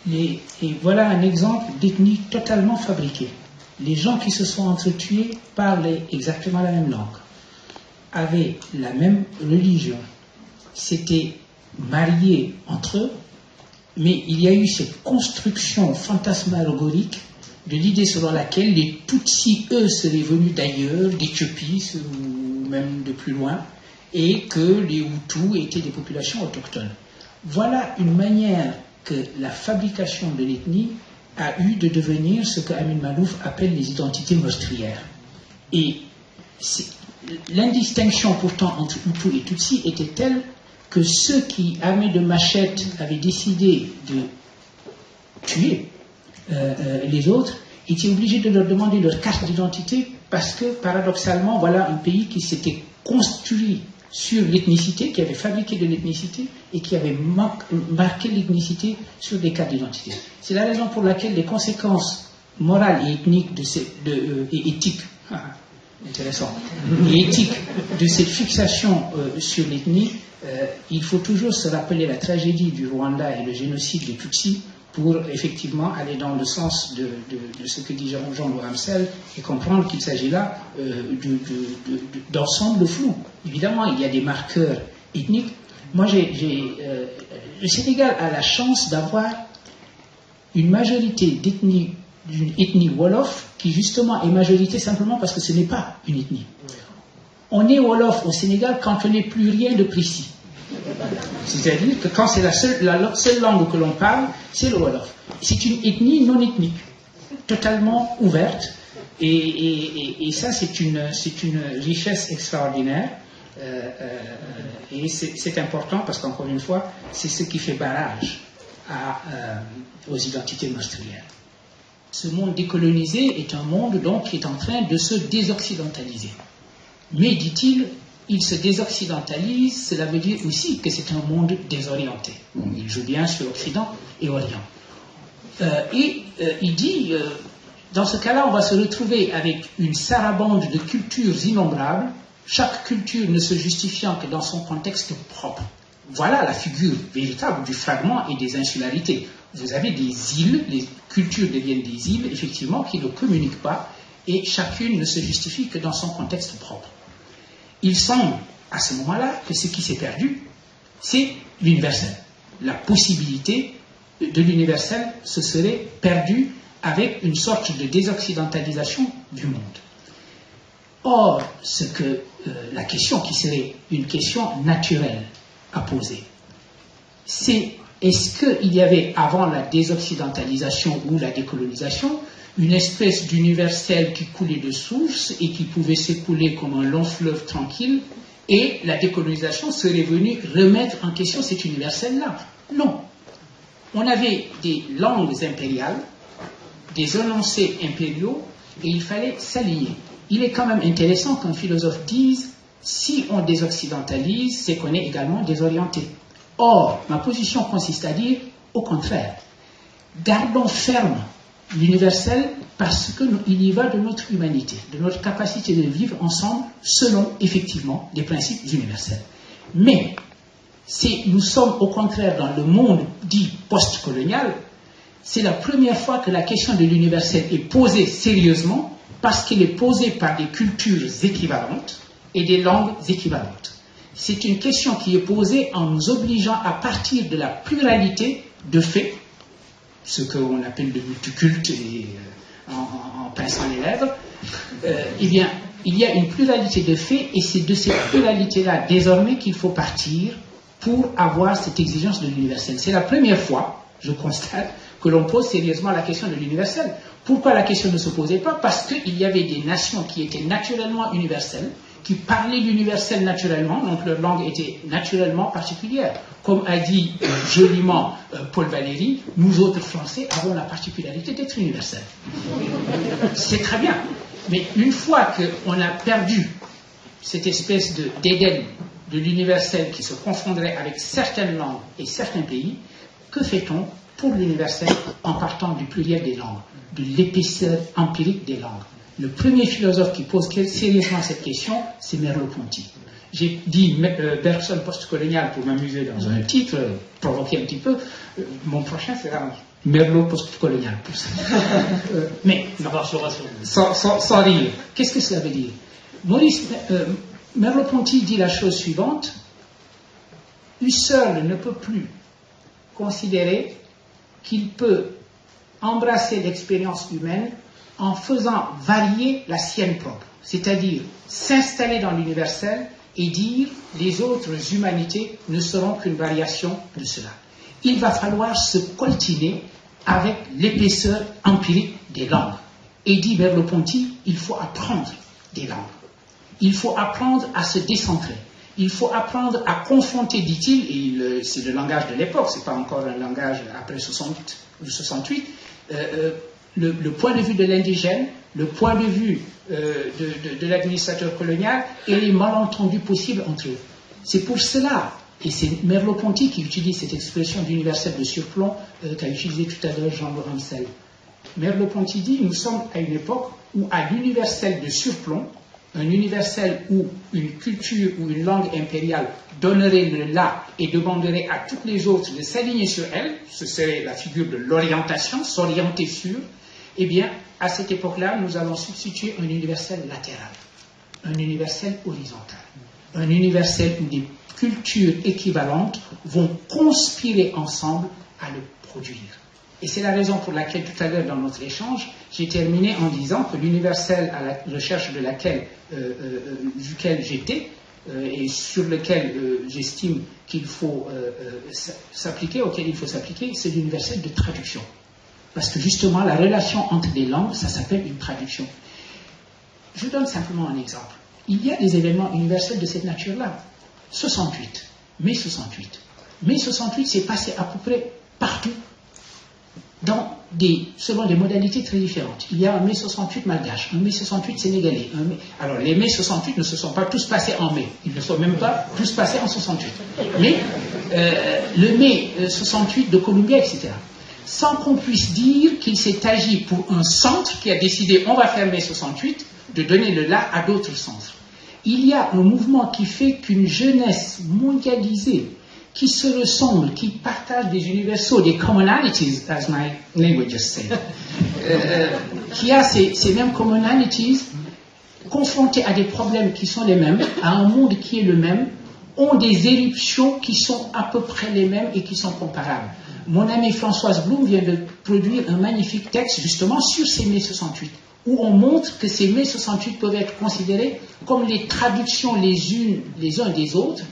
Et voilà un exemple d'ethnie totalement fabriquée. Les gens qui se sont entretués parlaient exactement la même langue, avaient la même religion, s'étaient mariés entre eux, mais il y a eu cette construction fantasmagorique de l'idée selon laquelle les Tutsis, eux, seraient venus d'ailleurs, d'Éthiopie ou même de plus loin, et que les Hutus étaient des populations autochtones. Voilà une manière que la fabrication de l'ethnie a eu de devenir ce que Amin Maalouf appelle les identités meurtrières. Et l'indistinction pourtant entre Hutus et Tutsis était telle que ceux qui, armés de machettes, avaient décidé de tuer les autres, étaient obligés de leur demander leur carte d'identité parce que, paradoxalement, voilà un pays qui s'était construit sur l'ethnicité, qui avait fabriqué de l'ethnicité et qui avait marqué l'ethnicité sur des cartes d'identité. C'est la raison pour laquelle les conséquences morales et ethniques et éthiques, intéressant, et éthiques de cette fixation sur l'ethnie, il faut toujours se rappeler la tragédie du Rwanda et le génocide des Tutsis pour effectivement aller dans le sens de ce que dit Jean-Louis Ramsel et comprendre qu'il s'agit là d'ensemble flou. Évidemment, il y a des marqueurs ethniques. Moi, le Sénégal a la chance d'avoir une majorité d'ethnie, d'une ethnie Wolof, qui justement est majorité simplement parce que ce n'est pas une ethnie. On est Wolof au Sénégal quand on n'est plus rien de précis. C'est-à-dire que quand c'est la seule langue que l'on parle, c'est le Wolof. C'est une ethnie non ethnique, totalement ouverte, et ça c'est une richesse extraordinaire, et c'est important parce qu'encore une fois, c'est ce qui fait barrage aux identités meurtrières. Ce monde décolonisé est un monde donc qui est en train de se désoccidentaliser. Mais, dit-il, il se désoccidentalise, cela veut dire aussi que c'est un monde désorienté. Il joue bien sur Occident et Orient. Il dit, dans ce cas-là, on va se retrouver avec une sarabande de cultures innombrables, chaque culture ne se justifiant que dans son contexte propre. Voilà la figure véritable du fragment et des insularités. Vous avez des îles, les cultures deviennent des îles, effectivement, qui ne communiquent pas, et chacune ne se justifie que dans son contexte propre. Il semble, à ce moment-là, que ce qui s'est perdu, c'est l'universel. La possibilité de l'universel se serait perdue avec une sorte de désoccidentalisation du monde. Or, la question qui serait une question naturelle à poser, c'est est-ce qu'il y avait avant la désoccidentalisation ou la décolonisation une espèce d'universel qui coulait de source et qui pouvait s'écouler comme un long fleuve tranquille, et la décolonisation serait venue remettre en question cet universel-là? Non. On avait des langues impériales, des énoncés impériaux, et il fallait s'aligner. Il est quand même intéressant qu'un philosophe dise, si on désoccidentalise, c'est qu'on est également désorienté. Or, ma position consiste à dire, au contraire, gardons ferme l'universel parce qu'il y va de notre humanité, de notre capacité de vivre ensemble selon, effectivement, des principes universels. Mais, nous sommes au contraire dans le monde dit post-colonial, c'est la première fois que la question de l'universel est posée sérieusement parce qu'elle est posée par des cultures équivalentes et des langues équivalentes. C'est une question qui est posée en nous obligeant à partir de la pluralité de faits, ce qu'on appelle le multiculte en pinçant les lèvres, eh bien, il y a une pluralité de faits et c'est de cette pluralité-là désormais qu'il faut partir pour avoir cette exigence de l'universel. C'est la première fois, je constate, que l'on pose sérieusement la question de l'universel. Pourquoi la question ne se posait pas? Parce qu'il y avait des nations qui étaient naturellement universelles, qui parlaient l'universel naturellement, donc leur langue était naturellement particulière. Comme a dit joliment Paul Valéry, nous autres Français avons la particularité d'être universels. C'est très bien. Mais une fois qu'on a perdu cette espèce d'Éden de l'universel qui se confondrait avec certaines langues et certains pays, que fait-on pour l'universel en partant du pluriel des langues, de l'épaisseur empirique des langues? Le premier philosophe qui pose sérieusement cette question, c'est Merleau-Ponty. J'ai dit Bergson post-colonial pour m'amuser dans un titre, provoquer un petit peu. Mon prochain sera Merleau post-colonial. Mais ça marchera sur sans rire. Qu'est-ce que cela veut dire? Merleau-Ponty dit la chose suivante: Husserl ne peut plus considérer qu'il peut embrasser l'expérience humaine en faisant varier la sienne propre, c'est-à-dire s'installer dans l'universel et dire les autres humanités ne seront qu'une variation de cela. Il va falloir se coltiner avec l'épaisseur empirique des langues. Et dit Merleau-Ponty, il faut apprendre des langues. Il faut apprendre à se décentrer. Il faut apprendre à confronter, dit-il, et c'est le langage de l'époque, c'est pas encore un langage après 68, le point de vue de l'indigène, le point de vue de l'administrateur colonial et les malentendus possibles entre eux. C'est pour cela, et c'est Merleau-Ponty qui utilise cette expression d'universel de surplomb qu'a utilisé tout à l'heure Jean-Laurent Ansel. Merleau-Ponty dit, nous sommes à une époque où à l'universel de surplomb, un universel où une culture ou une langue impériale donnerait le là et demanderait à toutes les autres de s'aligner sur elle, ce serait la figure de l'orientation, s'orienter sur, eh bien, à cette époque-là, nous allons substituer un universel latéral, un universel horizontal, un universel où des cultures équivalentes vont conspirer ensemble à le produire. Et c'est la raison pour laquelle, tout à l'heure, dans notre échange, j'ai terminé en disant que l'universel à la recherche duquel j'étais, et sur lequel j'estime qu'il faut s'appliquer, auquel il faut s'appliquer, c'est l'universel de traduction. Parce que justement, la relation entre les langues, ça s'appelle une traduction. Je donne simplement un exemple. Il y a des événements universels de cette nature-là. 68, mai 68. Mai 68 s'est passé à peu près partout, selon des modalités très différentes. Il y a un mai 68 malgache, un mai 68 sénégalais. Alors, les mai 68 ne se sont pas tous passés en mai. Ils ne sont même pas tous passés en 68. Mais le mai 68 de Columbia, etc. Sans qu'on puisse dire qu'il s'est agi pour un centre qui a décidé on va faire mai 68, de donner le là à d'autres centres. Il y a un mouvement qui fait qu'une jeunesse mondialisée, qui se ressemble, qui partage des universaux, des commonalities, as my language just said, qui a ces mêmes commonalities, confrontés à des problèmes qui sont les mêmes, à un monde qui est le même, ont des éruptions qui sont à peu près les mêmes et qui sont comparables. Mon amie Françoise Blum vient de produire un magnifique texte justement sur ces mai 68, où on montre que ces mai 68 peuvent être considérés comme les traductions les uns des autres,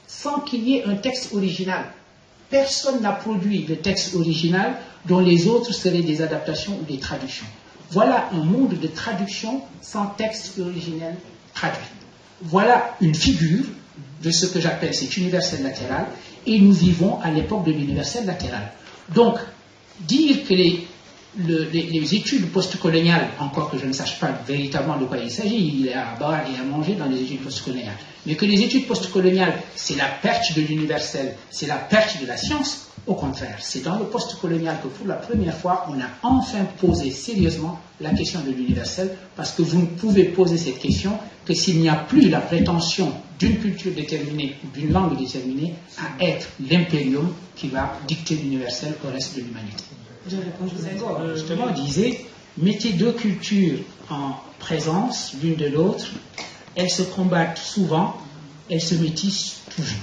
sans qu'il y ait un texte original. Personne n'a produit le texte original dont les autres seraient des adaptations ou des traductions. Voilà un monde de traduction sans texte originel traduit. Voilà une figure de ce que j'appelle cet universel latéral, et nous vivons à l'époque de l'universel latéral. Donc, dire que les études postcoloniales, encore que je ne sache pas véritablement de quoi il s'agit, il y a à boire et à manger dans les études postcoloniales, mais que les études postcoloniales, c'est la perche de l'universel, c'est la perche de la science, au contraire, c'est dans le postcolonial que pour la première fois, on a enfin posé sérieusement la question de l'universel, parce que vous ne pouvez poser cette question que s'il n'y a plus la prétention d'une culture déterminée ou d'une langue déterminée à être l'impérium qui va dicter l'universel au reste de l'humanité. Justement, on disait, mettez deux cultures en présence l'une de l'autre, elles se combattent souvent, elles se métissent toujours.